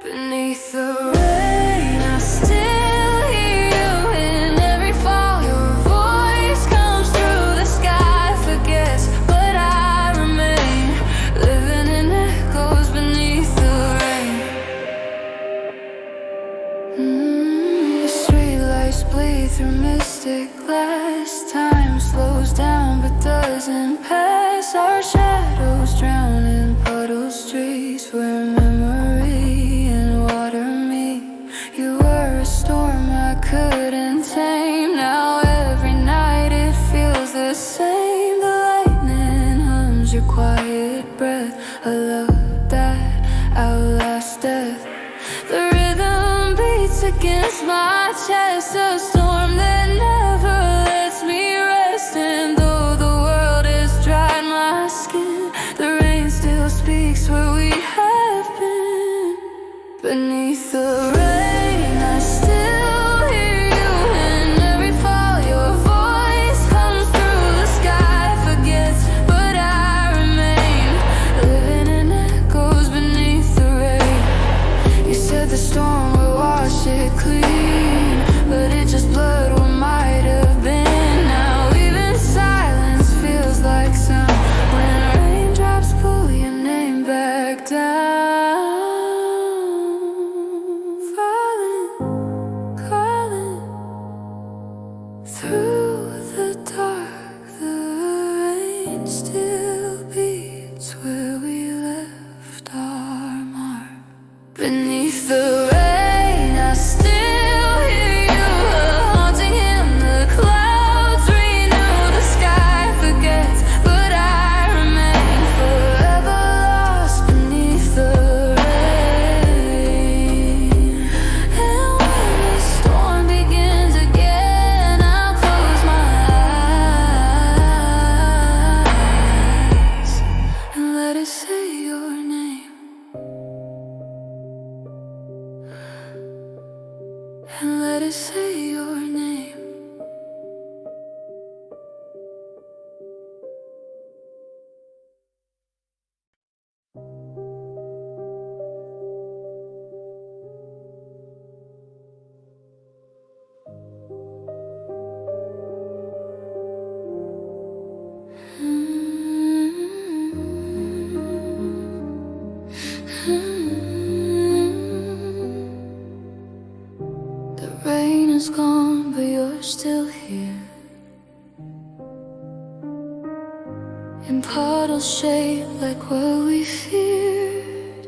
Beneath the rain, I still hear you. In every fall, your voice comes through. The sky forgets, but I remain, living in echoes beneath the rain. The streetlights bleed through mystic glass. Time slows down but doesn't pass. Our shadows drown in puddle streets where memory and water meet. You were a storm I couldn't tame. Now every night it feels the same. The lightning hums your quiet breath, a love that outlasts death. The rhythm beats against my chest, a storm that never lets me rest. And though the world has dried my skin, the rain still speaks where we have been. Beneath the rain, I still hear you. In every fall, your voice comes through. The sky forgets, still here, in puddles shaped like what we feared.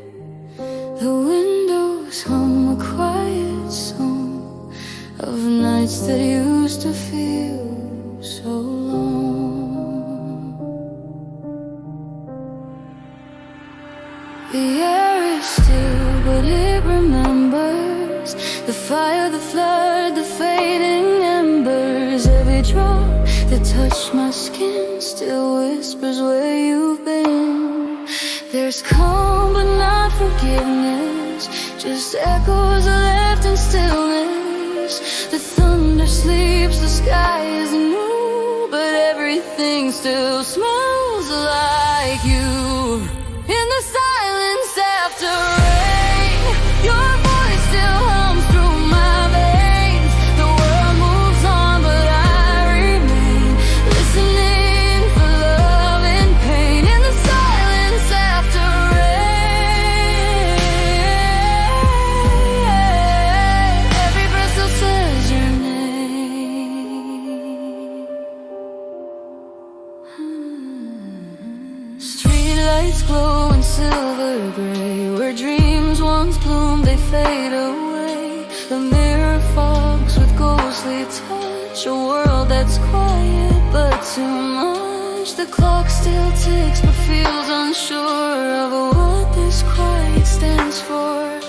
The windows hum a quiet song of nights that used to feel so long. The air is still, but it remembers the fire, the flood, the fading embers. Every drop that touched my skin still whispers where you've been. There's calm but not forgiveness, just echoes left in stillness. The thunder sleeps, the sky is new, but everything still smells like you. In the silence after rain, your voice still hums through my veins. The world moves on, but I remain, listening for love and pain. In the silence after rain, every breath still says your name. Streetlights glow in silver gray, where dreams once bloomed, they fade away. The mirror fogs with ghostly touch, a world that's quiet but too much. The clock still ticks but feels unsure of what this quiet stands for.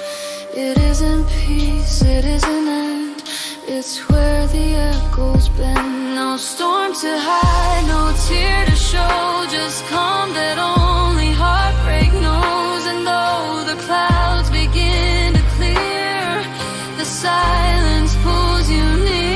It isn't peace, it isn't end, it's where the echoes bend. No storm to hide, no tear to show, just calm that only heartbreak knows. And though the clouds begin to clear, the silence pulls you near.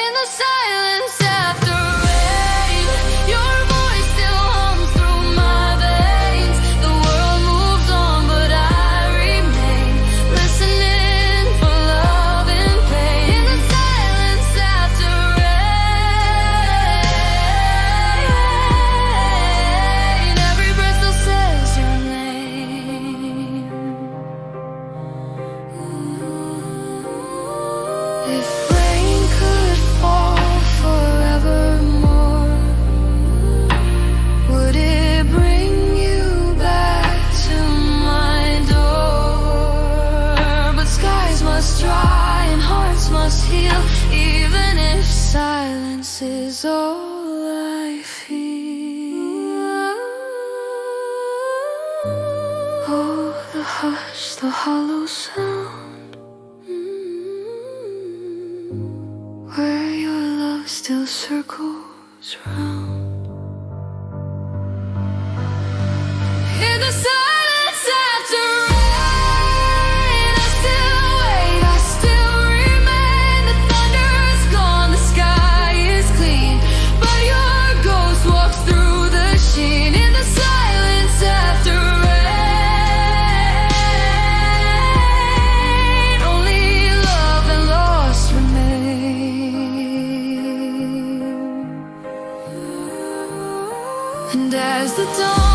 In the silence after rain, your voice still hums through my veins. The world moves on, but I remain, listening for love and pain. In the silence after rain, every breath still says your name. If rain could fall forevermore, would it bring you back to my door? But skies must dry and hearts must heal, even if silence is all I feel. Oh, the hush, the hollow sound, where your love still circles round. In the silence after rain, I still wait, I still remain. The thunder is gone, the sky is clean, but your ghost walks through the sheen. In the silence after rain, only love and loss remain. And as the dawn